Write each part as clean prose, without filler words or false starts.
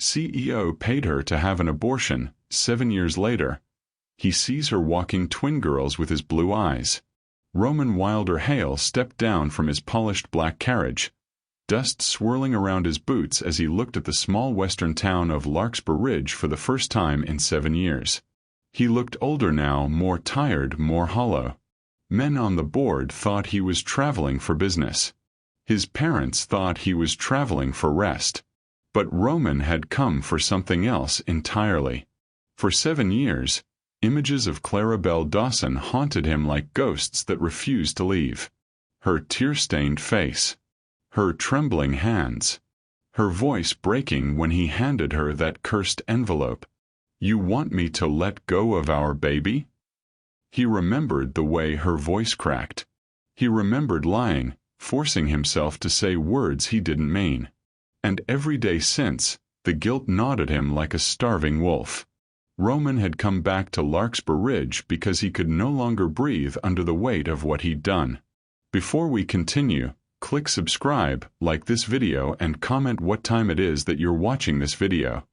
CEO paid her to have an abortion. 7 years later, he sees her walking twin girls with his blue eyes. Roman Wilder Hale stepped down from his polished black carriage, dust swirling around his boots as he looked at the small western town of Larkspur Ridge for the first time in 7 years. He looked older now, more tired, more hollow. Men on the board thought he was traveling for business. His parents thought he was traveling for rest. But Roman had come for something else entirely. For 7 years, images of Clara Belle Dawson haunted him like ghosts that refused to leave. Her tear-stained face, her trembling hands, her voice breaking when he handed her that cursed envelope. "You want me to let go of our baby?" He remembered the way her voice cracked. He remembered lying, forcing himself to say words he didn't mean. And every day since, the guilt gnawed at him like a starving wolf. Roman had come back to Larkspur Ridge because he could no longer breathe under the weight of what he'd done. Before we continue, click subscribe, like this video, and comment what time it is that you're watching this video.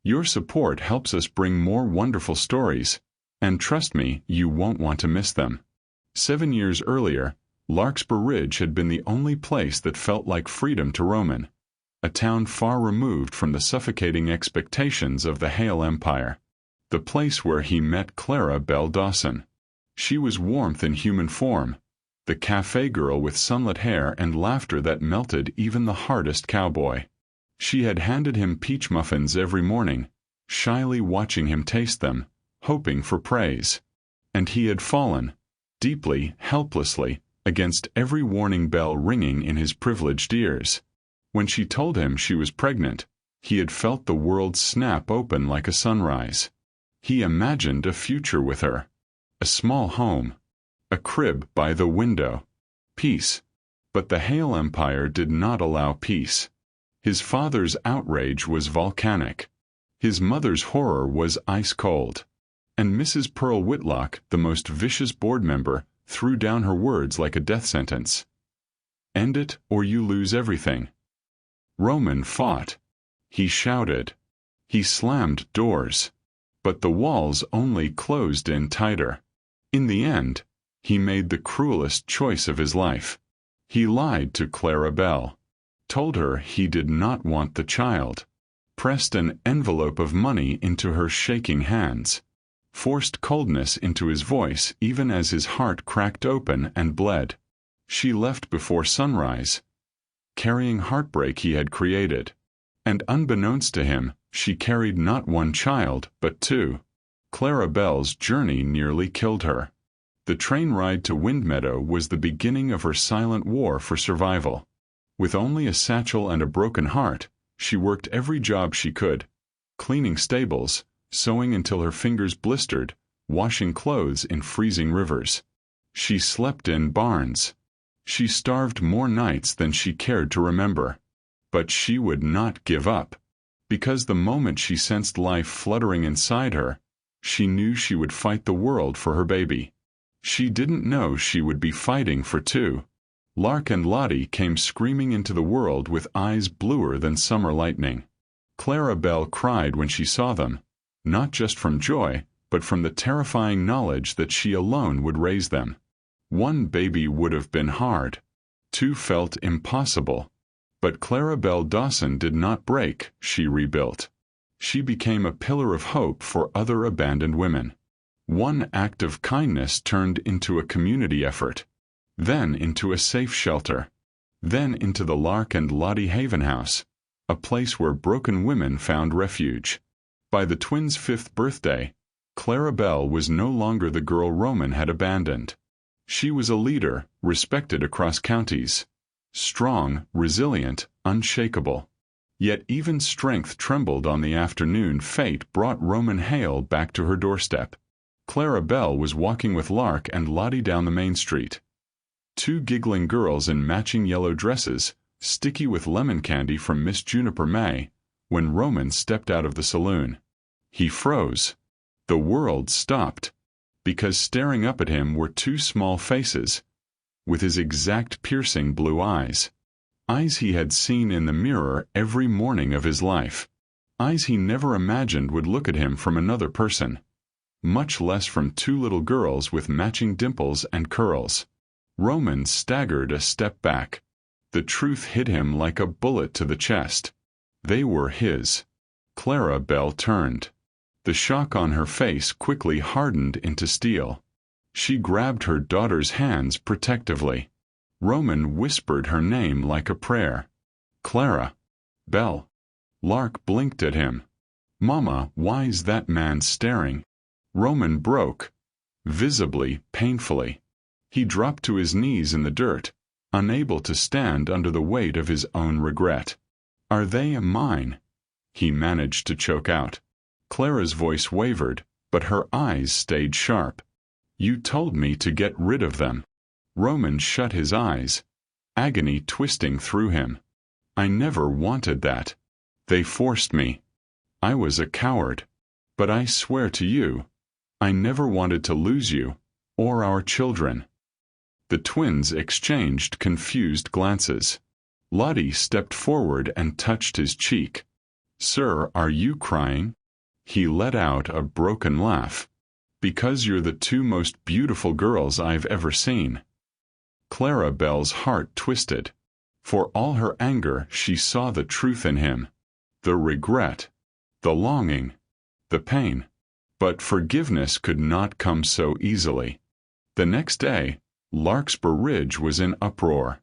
Your support helps us bring more wonderful stories, and trust me, you won't want to miss them. 7 years earlier, Larkspur Ridge had been the only place that felt like freedom to Roman, a town far removed from the suffocating expectations of the Hale Empire. The place where he met Clara Belle Dawson. She was warmth in human form, the café girl with sunlit hair and laughter that melted even the hardest cowboy. She had handed him peach muffins every morning, shyly watching him taste them, hoping for praise. And he had fallen, deeply, helplessly, against every warning bell ringing in his privileged ears. When she told him she was pregnant, he had felt the world snap open like a sunrise. He imagined a future with her. A small home. A crib by the window. Peace. But the Hale Empire did not allow peace. His father's outrage was volcanic. His mother's horror was ice cold. And Mrs. Pearl Whitlock, the most vicious board member, threw down her words like a death sentence. End it, or you lose everything. Roman fought. He shouted. He slammed doors. But the walls only closed in tighter. In the end, he made the cruelest choice of his life. He lied to Clara Belle, told her he did not want the child, pressed an envelope of money into her shaking hands, forced coldness into his voice even as his heart cracked open and bled. She left before sunrise, carrying heartbreak he had created. And unbeknownst to him, she carried not one child, but two. Clara Belle's journey nearly killed her. The train ride to Windmeadow was the beginning of her silent war for survival. With only a satchel and a broken heart, she worked every job she could, cleaning stables, sewing until her fingers blistered, washing clothes in freezing rivers. She slept in barns. She starved more nights than she cared to remember. But she would not give up. Because the moment she sensed life fluttering inside her, she knew she would fight the world for her baby. She didn't know she would be fighting for two. Lark and Lottie came screaming into the world with eyes bluer than summer lightning. Clara Belle cried when she saw them, not just from joy, but from the terrifying knowledge that she alone would raise them. One baby would have been hard. Two felt impossible. But Clara Belle Dawson did not break, she rebuilt. She became a pillar of hope for other abandoned women. One act of kindness turned into a community effort, then into a safe shelter, then into the Lark and Lottie Haven House, a place where broken women found refuge. By the twins' 5th birthday, Clara Belle was no longer the girl Roman had abandoned. She was a leader, respected across counties. Strong, resilient, unshakable. Yet even strength trembled on the afternoon fate brought Roman Hale back to her doorstep. Clara Belle was walking with Lark and Lottie down the main street. Two giggling girls in matching yellow dresses, sticky with lemon candy from Miss Juniper May, when Roman stepped out of the saloon. He froze. The world stopped. Because staring up at him were two small faces, with his exact piercing blue eyes. Eyes he had seen in the mirror every morning of his life. eyes he never imagined would look at him from another person, much less from two little girls with matching dimples and curls. Roman staggered a step back. The truth hit him like a bullet to the chest. They were his. Clara Belle turned. The shock on her face quickly hardened into steel. She grabbed her daughter's hands protectively. Roman whispered her name like a prayer. Clara. Belle. Lark blinked at him. Mama, why's that man staring? Roman broke. Visibly, painfully. He dropped to his knees in the dirt, unable to stand under the weight of his own regret. Are they mine? He managed to choke out. Clara's voice wavered, but her eyes stayed sharp. You told me to get rid of them. Roman shut his eyes, agony twisting through him. I never wanted that. They forced me. I was a coward. But I swear to you, I never wanted to lose you, or our children. The twins exchanged confused glances. Lottie stepped forward and touched his cheek. Sir, are you crying? He let out a broken laugh. Because you're the two most beautiful girls I've ever seen. Clara Belle's heart twisted. For all her anger, she saw the truth in him. The regret. The longing. The pain. But forgiveness could not come so easily. The next day, Larkspur Ridge was in uproar.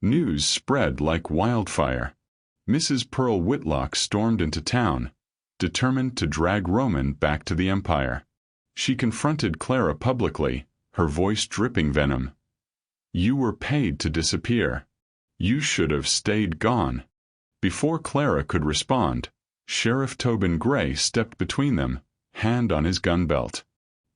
News spread like wildfire. Mrs. Pearl Whitlock stormed into town, determined to drag Roman back to the Empire. She confronted Clara publicly, her voice dripping venom. You were paid to disappear. You should have stayed gone. Before Clara could respond, Sheriff Tobin Gray stepped between them, hand on his gun belt.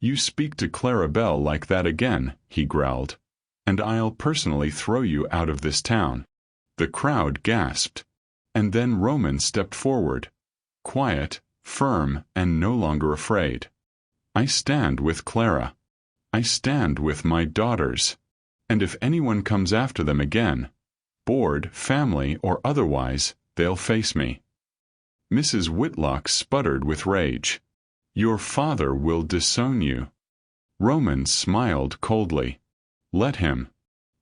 You speak to Clara Belle like that again, he growled, and I'll personally throw you out of this town. The crowd gasped. And then Roman stepped forward, quiet, firm, and no longer afraid. I stand with Clara. I stand with my daughters. And if anyone comes after them again, board, family, or otherwise, they'll face me. Mrs. Whitlock sputtered with rage. Your father will disown you. Roman smiled coldly. Let him.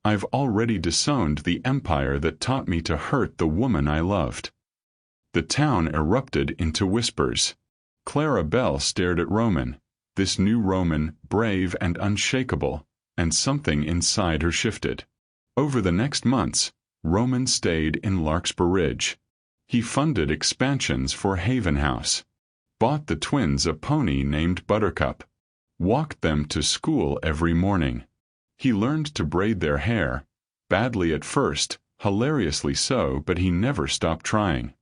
I've already disowned the empire that taught me to hurt the woman I loved. The town erupted into whispers. Clara Belle stared at Roman, this new Roman, brave and unshakable, and something inside her shifted. Over the next months, Roman stayed in Larkspur Ridge. He funded expansions for Haven House, bought the twins a pony named Buttercup, walked them to school every morning. He learned to braid their hair, badly at first, hilariously so, but he never stopped trying.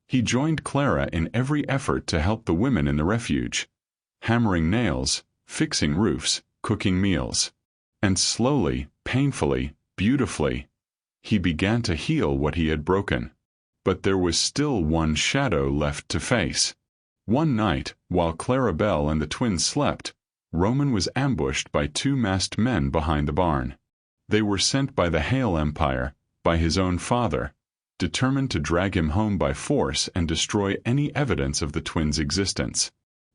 He joined Clara in every effort to help the women in the refuge, hammering nails, fixing roofs, cooking meals. And slowly, painfully, beautifully, he began to heal what he had broken. But there was still one shadow left to face. One night, while Clara Belle and the twins slept, Roman was ambushed by two masked men behind the barn. They were sent by the Hale Empire, by his own father, determined to drag him home by force and destroy any evidence of the twins' existence.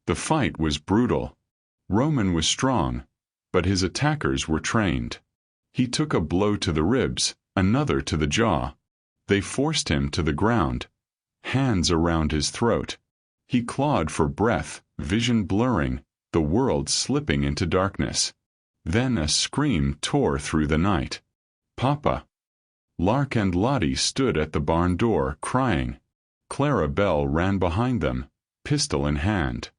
The fight was brutal. Roman was strong, but his attackers were trained. He took a blow to the ribs, another to the jaw. They forced him to the ground, hands around his throat. He clawed for breath, vision blurring, the world slipping into darkness. Then a scream tore through the night. Papa! Lark and Lottie stood at the barn door, crying. Clara Belle ran behind them, pistol in hand.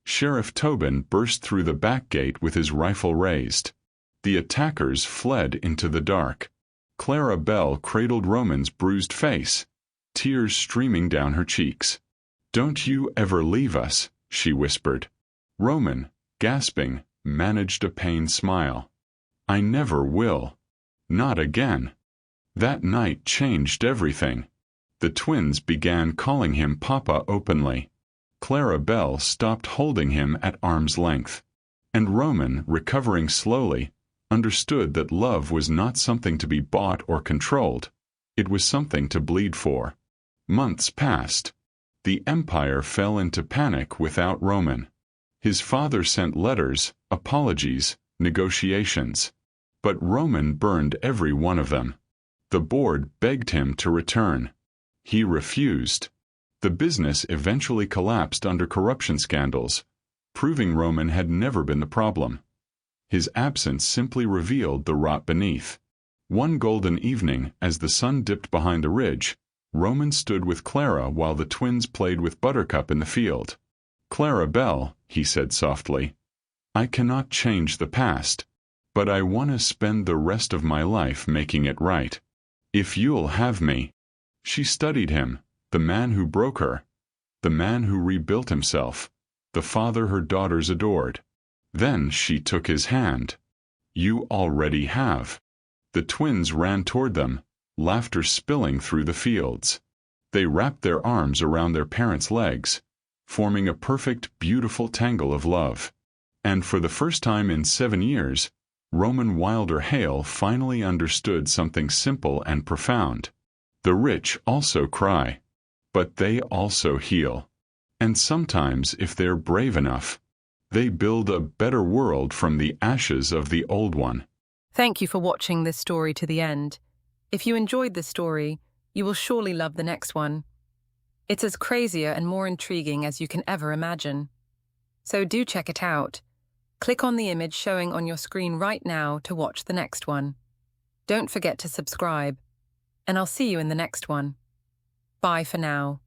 Sheriff Tobin burst through the back gate with his rifle raised. The attackers fled into the dark. Clara Belle cradled Roman's bruised face, tears streaming down her cheeks. Don't you ever leave us, she whispered. Roman, gasping, managed a pained smile. I never will. Not again. That night changed everything. The twins began calling him Papa openly. Clara Belle stopped holding him at arm's length. And Roman, recovering slowly, understood that love was not something to be bought or controlled. It was something to bleed for. Months passed. The empire fell into panic without Roman. His father sent letters, apologies, negotiations. But Roman burned every one of them. The board begged him to return. He refused. The business eventually collapsed under corruption scandals, proving Roman had never been the problem. His absence simply revealed the rot beneath. One golden evening, as the sun dipped behind a ridge, Roman stood with Clara while the twins played with Buttercup in the field. "Clara Belle," he said softly, "I cannot change the past, but I want to spend the rest of my life making it right. If you'll have me." She studied him, the man who broke her, the man who rebuilt himself, the father her daughters adored. Then she took his hand. "You already have." The twins ran toward them, laughter spilling through the fields. They wrapped their arms around their parents' legs, forming a perfect, beautiful tangle of love. And for the first time in 7 years, Roman Wilder Hale finally understood something simple and profound. The rich also cry, but they also heal. And sometimes, if they're brave enough, they build a better world from the ashes of the old one. Thank you for watching this story to the end. If you enjoyed this story, you will surely love the next one. It's as crazier and more intriguing as you can ever imagine. So do check it out. Click on the image showing on your screen right now to watch the next one. Don't forget to subscribe, and I'll see you in the next one. Bye for now.